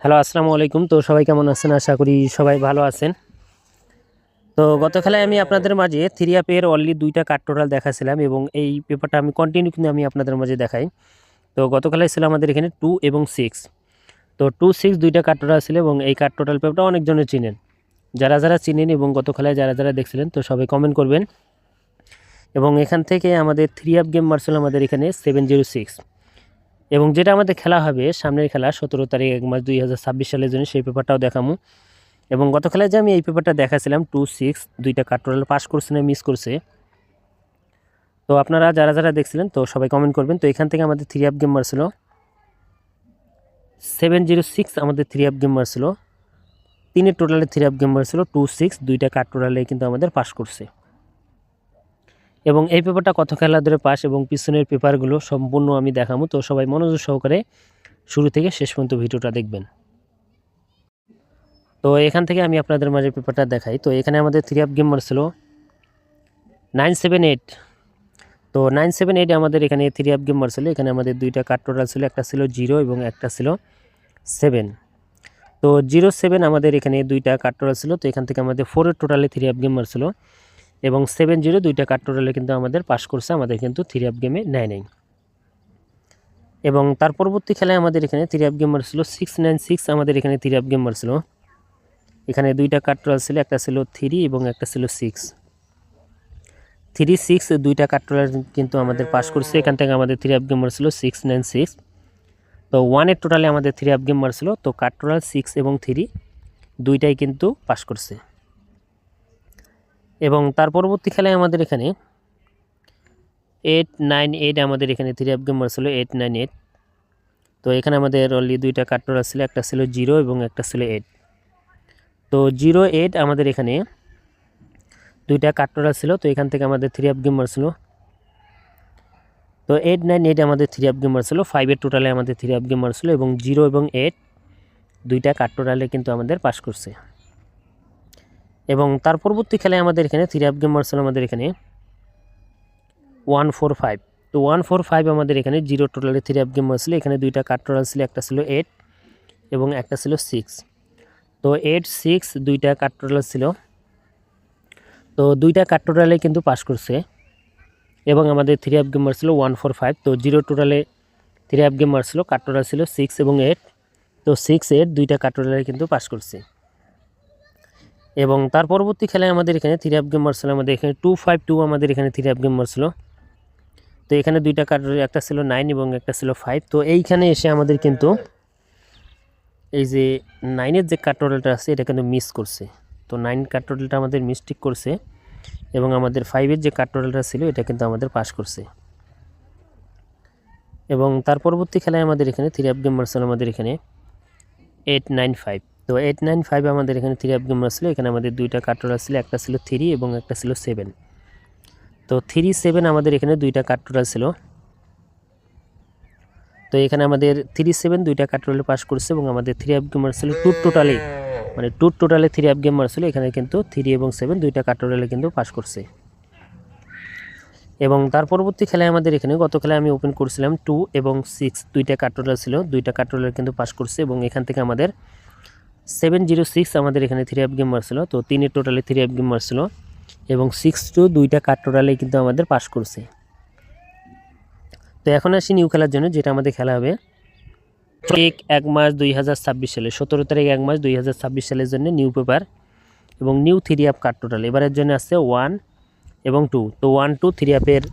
Hello, আসসালামু আলাইকুম। তো সবাই কেমন আছেন? আশা করি সবাই ভালো আছেন। তো গত খেলায় আমি আপনাদের মাঝে থ্রি আপের অনলি ২টা কার্ড টোটাল দেখাছিলাম এবং এই পেপারটা আমি কন্টিনিউ কিন্তু আমি আপনাদের মাঝে দেখাই। তো গত খেলায় ছিল আমাদের এখানে 2 এবং 6। তো 2, 6 2টা কার্ড টোটাল ছিল এবং এই কার্ড টোটাল পেপারটা অনেকজনে চিনেন। যারা চিনেন এবং গত খেলায় যারা দেখছিলেন তো সবাই কমেন্ট করবেন। এবং এখান থেকে আমাদের থ্রি আপ গেম মারছিল আমাদের এখানে 706 এবং যেটা আমাদের খেলা হবে সামনের খেলা 17 তারিখ 1 মাস 2026 সালের জন্য সেই পেপারটাও দেখামু। এবং গত খেলায় যে আমি এই পেপারটা দেখাছিলাম 2, 6 2টা কার্ড টোটাল পাস করছে না মিস করছে। তো আপনারা যারা দেখছিলেন তো সবাই কমেন্ট করবেন। তো এখান থেকে আমাদের থ্রি আপ গেম মারছিল 706 আমাদের থ্রি আপ গেম মারছিল, 3 টোটালে থ্রি আপ গেম মারছিল 2, 6 2টা কার্ড টোটালে কিন্তু আমাদের পাস করছে। এবং এই পেপারটা কত খেলা ধরে পাস এবং পিছনের পেপারগুলো সম্পূর্ণ আমি দেখাবো। তো সবাই মনোযোগ সহকারে শুরু থেকে শেষ পর্যন্ত ভিডিওটা দেখবেন। তো এখান থেকে আমি আপনাদের মাঝে পেপারটা দেখাই। তো এখানে আমাদের থ্রি আপ গেম মারছিল 978। তো 978 আমাদের এখানে থ্রি আপ গেম মারছিল। এখানে আমাদের 2টা কার্ড টোটাল ছিল, একটা ছিল 0 এবং একটা ছিল 7। তো 07 আমাদের এখানে 2টা কার্ড টোটাল ছিল। তো এখান থেকে আমাদের 4 টোটালে থ্রি আপ গেম মারছিল এবং 70 2টা কার্ড টোটালে কিন্তু আমাদের পাস করছে, আমাদের কিন্তু থ্রি আপ গেমে নেয় নাই। এবং তার পরবর্তী খেলায় আমাদের এখানে থ্রি আপ গেম মারছিল 696 আমাদের এখানে থ্রি আপ গেম মারছিল। এখানে 2টা কার্ড টোটাল ছিল, একটা ছিল 3 এবং একটা ছিল 6। 3, 6 2টা কার্ড টোটাল কিন্তু আমাদের পাস করছে। এখান থেকে আমাদের থ্রি আপ গেম মারছিল 696। তো 1 এর টোটালে আমাদের থ্রি আপ গেম মারছিল। তো কার্ড টোটাল 6 এবং 3 দুইটাই কিন্তু পাস করছে। এবং তার পরবর্তী খেলায় আমাদের এখানে 898 আমাদের এখানে থ্রি আপ গেম মারছিল 898। তো এখানে আমাদের অনলি 2টা কার্ড টোটাল ছিল, একটা ছিল 0 এবং একটা ছিল 8। তো 08 আমাদের এখানে 2টা কার্ড টোটাল ছিল। তো এখান থেকে আমাদের থ্রি আপ গেম মারছিল। তো 898 আমাদের থ্রি আপ গেম মারছিল, 5 এর টোটালে আমাদের থ্রি আপ গেম মারছিল এবং 0 এবং 8 2টা কার্ড টোটালে কিন্তু আমাদের পাস করছে। এবং তার পরবর্তী খেলায় আমাদের এখানে থ্রি আপ গেম মারছিল আমাদের এখানে 145। তো 145 আমাদের এখানে 0 টোটালে থ্রি আপ গেম মারছিল। এখানে 2টা কার্ড টোটাল ছিল, একটা ছিল 8 এবং একটা ছিল 6। তো 8, 6 2টা কার্ড টোটাল ছিল। তো 2টা কার্ড টোটালে কিন্তু পাস করছে এবং আমাদের থ্রি আপ গেম মারছিল 145। তো 0 টোটালে থ্রি আপ গেম মারছিল, কার্ড টোটাল ছিল 6 এবং 8। তো 6, 8 2টা কার্ড টোটালে কিন্তু পাস করছে। এবং তার পরবর্তী খেলায় আমাদের এখানে থ্রি আপ গেম মারছিল আমাদের এখানে 252 আমাদের এখানে থ্রি আপ গেম মারছিল। তো এখানে 2টা কার্ড, একটা ছিল 9 এবং একটা ছিল 5। তো এইখানে এসে আমাদের কিন্তু এই যে 9-এর যে কার্ড টোটালটা আছে এটা কিন্তু মিস করছে। তো 9 কার্ড টোটালটা আমাদের মিস্টেক করছে এবং আমাদের 5-এর যে কার্ড টোটালটা ছিল এটা কিন্তু আমাদের পাস করছে। এবং তার পরবর্তী খেলায় আমাদের এখানে থ্রি আপ গেম মারছিল আমাদের এখানে 895। তো 895 আমাদের এখানে থ্রি আপ গেম মারছিল। এখানে আমাদের 2টা কার্ড টোটাল ছিল, একটা ছিল 3 এবং একটা ছিল 7। তো 3, 7 আমাদের এখানে 2টা কার্ড টোটাল ছিল। তো এখানে আমাদের 3, 7 2টা কার্ড টোটালে পাস করছে এবং আমাদের থ্রি আপ গেম মারছিল টু টোটালে থ্রি আপ গেম মারছিল। এখানে কিন্তু 3 এবং 7 2টা কার্ড টোটালে কিন্তু পাস করছে। এবং তার পরবর্তী খেলায় আমাদের এখানে গত খেলায় আমি ওপেন করছিলাম 2 এবং 6 2টা কার্ড টোটাল ছিল, 2টা কার্ড টোটাল কিন্তু পাস করছে এবং এখান থেকে আমাদের 706 আমাদের এখানে থ্রি আপ গেম মারছিল। তো 3 টোটালে থ্রি আপ গেম মারছিল এবং 62 2টা কার্ড টোটালে কিন্তু আমাদের পাস করছে। তো এখন আসি নিউ খেলার জন্য, যেটা আমাদের খেলা হবে 1 মাস 2026 সালে 17 তারিখ 1 মাস 2026 সালের জন্য নিউ পেপার এবং new three up card total এবারের জন্য আসছে 1 এবং 2। তো 1, 2 থ্রি আপের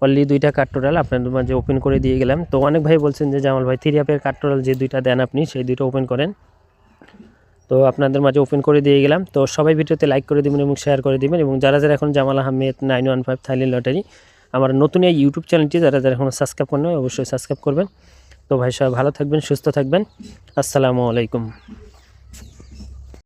অনলি 2টা কার্ড টোটাল আপনাদের মাঝে ওপেন করে দিয়ে গেলাম। তো অনেক ভাই বলছেন যে জামাল ভাই থ্রি আপের কার্ড টোটাল যে 2টা দেন আপনি সেই 2টা ওপেন করেন। তো আপনাদের মাঝে ওপেন করে দিয়ে গেলাম। তো সবাই ভিডিওতে লাইক করে দিবেন এবং শেয়ার করে দিবেন এবং যারা এখন জামাল আহমেদ 915 থাইল্যান্ড লটারি আমার নতুন এই ইউটিউব চ্যানেলটি যারা এখনও সাবস্ক্রাইব করেন অবশ্যই সাবস্ক্রাইব করবেন। তো ভাই সবাই ভালো থাকবেন, সুস্থ থাকবেন। আসসালামু আলাইকুম।